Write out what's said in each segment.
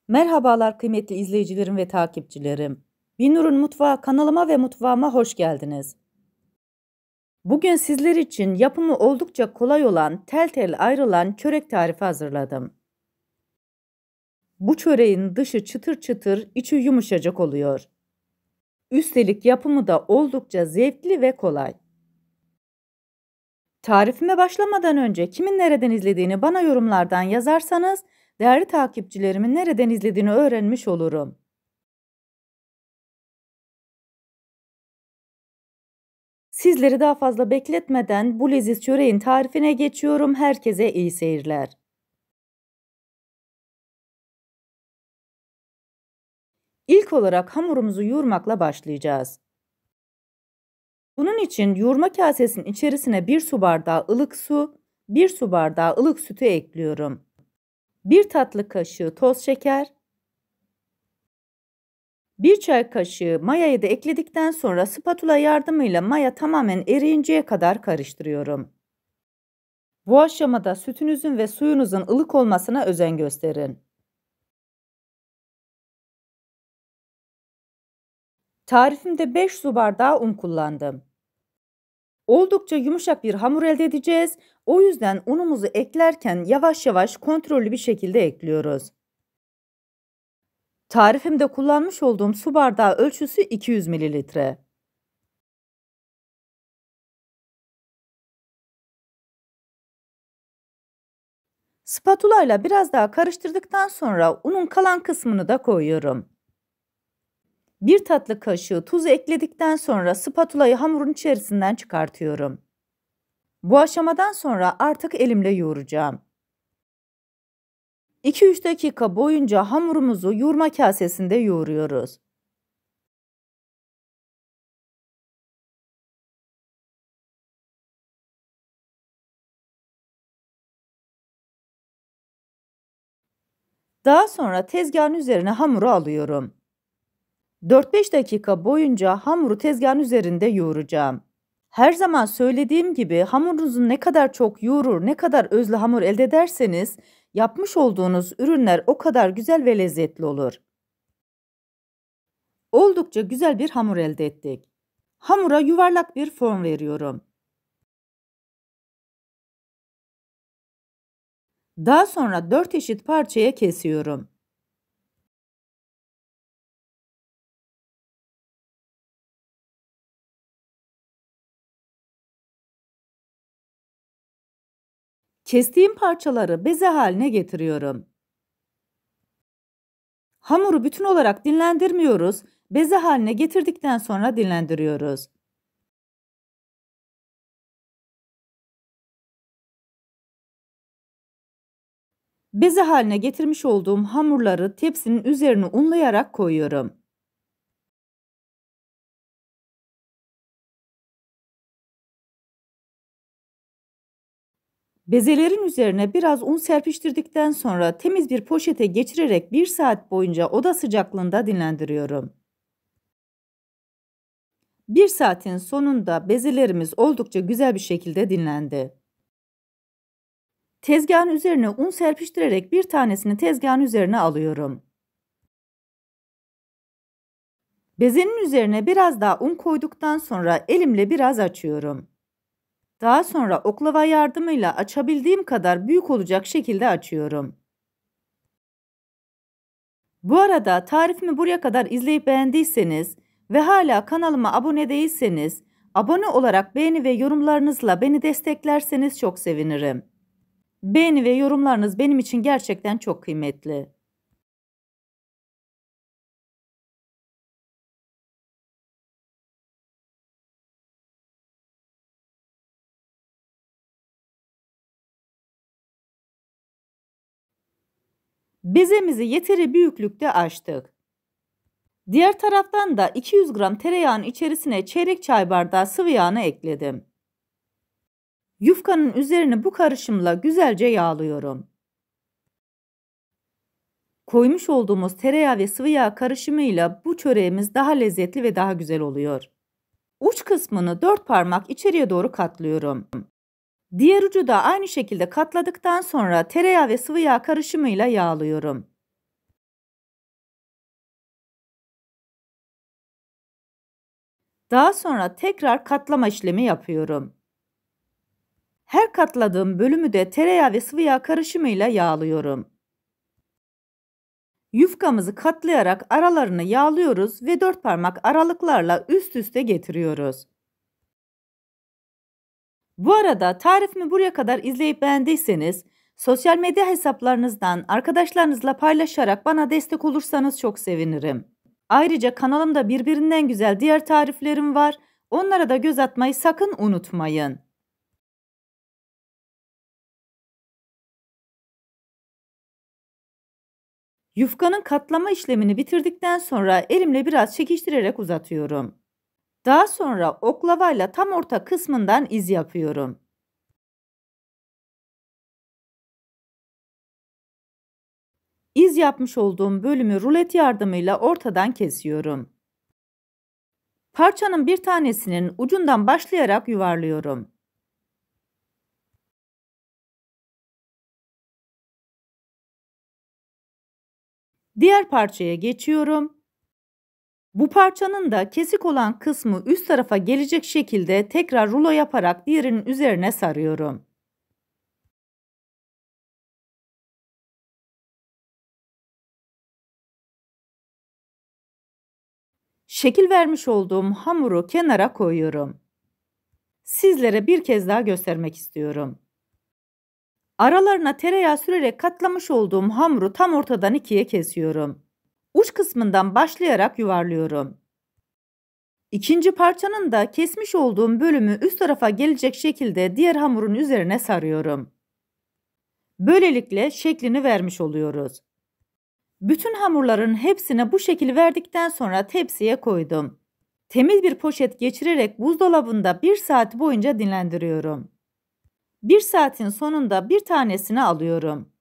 Merhabalar kıymetli izleyicilerim ve takipçilerim. Binur'un Mutfağı kanalıma ve mutfağıma hoş geldiniz. Bugün sizler için yapımı oldukça kolay olan tel tel ayrılan çörek tarifi hazırladım. Bu çöreğin dışı çıtır çıtır, içi yumuşacık oluyor. Üstelik yapımı da oldukça zevkli ve kolay. Tarifime başlamadan önce kimin nereden izlediğini bana yorumlardan yazarsanız değerli takipçilerimin nereden izlediğini öğrenmiş olurum. Sizleri daha fazla bekletmeden bu leziz çöreğin tarifine geçiyorum. Herkese iyi seyirler. İlk olarak hamurumuzu yoğurmakla başlayacağız. Bunun için yoğurma kasesinin içerisine 1 su bardağı ılık su, 1 su bardağı ılık sütü ekliyorum. 1 tatlı kaşığı toz şeker, 1 çay kaşığı mayayı da ekledikten sonra spatula yardımıyla maya tamamen eriyinceye kadar karıştırıyorum. Bu aşamada sütünüzün ve suyunuzun ılık olmasına özen gösterin. Tarifimde 5 su bardağı un kullandım. Oldukça yumuşak bir hamur elde edeceğiz. O yüzden unumuzu eklerken yavaş yavaş kontrollü bir şekilde ekliyoruz. Tarifimde kullanmış olduğum su bardağı ölçüsü 200 mililitre. Spatula ile biraz daha karıştırdıktan sonra unun kalan kısmını da koyuyorum. 1 tatlı kaşığı tuzu ekledikten sonra spatulayı hamurun içerisinden çıkartıyorum. Bu aşamadan sonra artık elimle yoğuracağım. 2-3 dakika boyunca hamurumuzu yoğurma kasesinde yoğuruyoruz. Daha sonra tezgahın üzerine hamuru alıyorum. 4-5 dakika boyunca hamuru tezgahın üzerinde yoğuracağım. Her zaman söylediğim gibi hamurunuzu ne kadar çok yoğurur, ne kadar özlü hamur elde ederseniz yapmış olduğunuz ürünler o kadar güzel ve lezzetli olur. Oldukça güzel bir hamur elde ettik. Hamura yuvarlak bir form veriyorum. Daha sonra 4 eşit parçaya kesiyorum. Kestiğim parçaları beze haline getiriyorum. Hamuru bütün olarak dinlendirmiyoruz. Beze haline getirdikten sonra dinlendiriyoruz. Beze haline getirmiş olduğum hamurları tepsinin üzerine unlayarak koyuyorum. Bezelerin üzerine biraz un serpiştirdikten sonra temiz bir poşete geçirerek 1 saat boyunca oda sıcaklığında dinlendiriyorum. 1 saatin sonunda bezelerimiz oldukça güzel bir şekilde dinlendi. Tezgahın üzerine un serpiştirerek bir tanesini tezgahın üzerine alıyorum. Bezenin üzerine biraz daha un koyduktan sonra elimle biraz açıyorum. Daha sonra oklava yardımıyla açabildiğim kadar büyük olacak şekilde açıyorum. Bu arada tarifimi buraya kadar izleyip beğendiyseniz ve hala kanalıma abone değilseniz, abone olarak beğeni ve yorumlarınızla beni desteklerseniz çok sevinirim. Beğeni ve yorumlarınız benim için gerçekten çok kıymetli. Bezemizi yeteri büyüklükte açtık. Diğer taraftan da 200 gram tereyağının içerisine çeyrek çay bardağı sıvı yağını ekledim. Yufkanın üzerini bu karışımla güzelce yağlıyorum. Koymuş olduğumuz tereyağı ve sıvı yağ karışımıyla bu çöreğimiz daha lezzetli ve daha güzel oluyor. Uç kısmını 4 parmak içeriye doğru katlıyorum. Diğer ucu da aynı şekilde katladıktan sonra tereyağı ve sıvı yağ karışımıyla yağlıyorum. Daha sonra tekrar katlama işlemi yapıyorum. Her katladığım bölümü de tereyağı ve sıvı yağ karışımıyla yağlıyorum. Yufkamızı katlayarak aralarını yağlıyoruz ve 4 parmak aralıklarla üst üste getiriyoruz. Bu arada tarifimi buraya kadar izleyip beğendiyseniz sosyal medya hesaplarınızdan arkadaşlarınızla paylaşarak bana destek olursanız çok sevinirim. Ayrıca kanalımda birbirinden güzel diğer tariflerim var. Onlara da göz atmayı sakın unutmayın. Yufkanın katlama işlemini bitirdikten sonra elimle biraz çekiştirerek uzatıyorum. Daha sonra oklavayla tam orta kısmından iz yapıyorum. İz yapmış olduğum bölümü rulet yardımıyla ortadan kesiyorum. Parçanın bir tanesinin ucundan başlayarak yuvarlıyorum. Diğer parçaya geçiyorum. Bu parçanın da kesik olan kısmı üst tarafa gelecek şekilde tekrar rulo yaparak diğerinin üzerine sarıyorum. Şekil vermiş olduğum hamuru kenara koyuyorum. Sizlere bir kez daha göstermek istiyorum. Aralarına tereyağı sürerek katlamış olduğum hamuru tam ortadan ikiye kesiyorum. Uç kısmından başlayarak yuvarlıyorum. İkinci parçanın da kesmiş olduğum bölümü üst tarafa gelecek şekilde diğer hamurun üzerine sarıyorum. Böylelikle şeklini vermiş oluyoruz. Bütün hamurların hepsine bu şekil verdikten sonra tepsiye koydum. Temiz bir poşet geçirerek buzdolabında 1 saat boyunca dinlendiriyorum. 1 saatin sonunda bir tanesini alıyorum.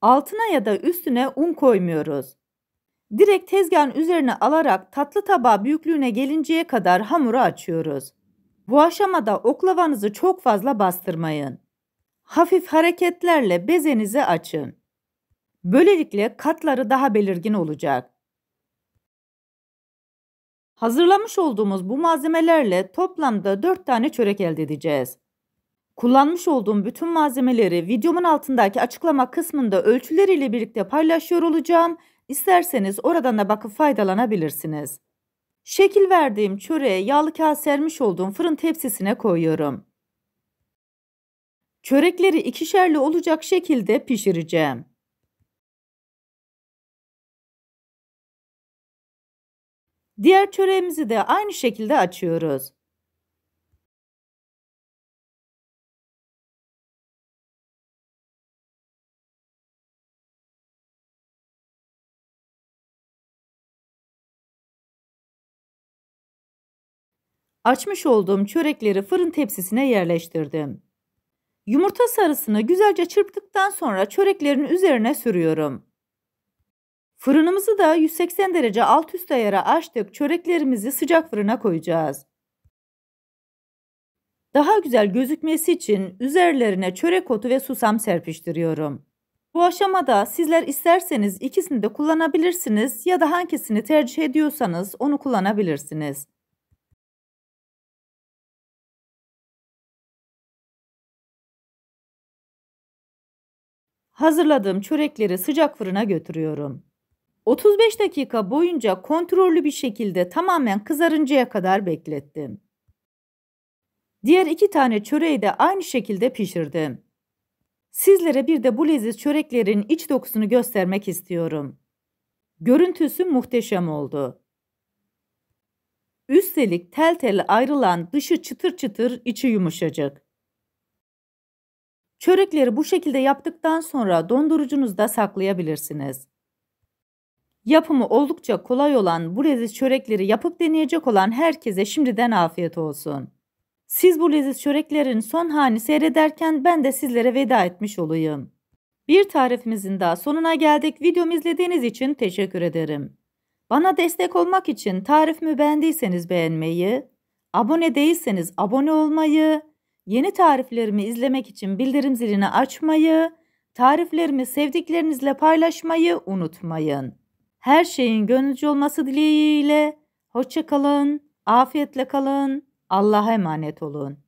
Altına ya da üstüne un koymuyoruz. Direkt tezgahın üzerine alarak tatlı tabağı büyüklüğüne gelinceye kadar hamuru açıyoruz. Bu aşamada oklavanızı çok fazla bastırmayın. Hafif hareketlerle bezenizi açın. Böylelikle katları daha belirgin olacak. Hazırlamış olduğumuz bu malzemelerle toplamda 4 tane çörek elde edeceğiz. Kullanmış olduğum bütün malzemeleri videomun altındaki açıklama kısmında ölçüleriyle birlikte paylaşıyor olacağım. İsterseniz oradan da bakıp faydalanabilirsiniz. Şekil verdiğim çöreği yağlı kağıt sermiş olduğum fırın tepsisine koyuyorum. Çörekleri ikişerli olacak şekilde pişireceğim. Diğer çöreğimizi de aynı şekilde açıyoruz. Açmış olduğum çörekleri fırın tepsisine yerleştirdim. Yumurta sarısını güzelce çırptıktan sonra çöreklerin üzerine sürüyorum. Fırınımızı da 180 derece alt üst ayara açtık. Çöreklerimizi sıcak fırına koyacağız. Daha güzel gözükmesi için üzerlerine çörek otu ve susam serpiştiriyorum. Bu aşamada sizler isterseniz ikisini de kullanabilirsiniz ya da hangisini tercih ediyorsanız onu kullanabilirsiniz. Hazırladığım çörekleri sıcak fırına götürüyorum. 35 dakika boyunca kontrollü bir şekilde tamamen kızarıncaya kadar beklettim. Diğer 2 tane çöreği de aynı şekilde pişirdim. Sizlere bir de bu leziz çöreklerin iç dokusunu göstermek istiyorum. Görüntüsü muhteşem oldu. Üstelik tel tel ayrılan dışı çıtır çıtır, içi yumuşacık. Çörekleri bu şekilde yaptıktan sonra dondurucunuzda saklayabilirsiniz. Yapımı oldukça kolay olan bu leziz çörekleri yapıp deneyecek olan herkese şimdiden afiyet olsun. Siz bu leziz çöreklerin son halini seyrederken ben de sizlere veda etmiş olayım. Bir tarifimizin daha sonuna geldik. Videomu izlediğiniz için teşekkür ederim. Bana destek olmak için tarifimi beğendiyseniz beğenmeyi, abone değilseniz abone olmayı, yeni tariflerimi izlemek için bildirim zilini açmayı, Tariflerimi sevdiklerinizle paylaşmayı unutmayın. Her şeyin gönlünüzce olması dileğiyle. Hoşça kalın, afiyetle kalın, Allah'a emanet olun.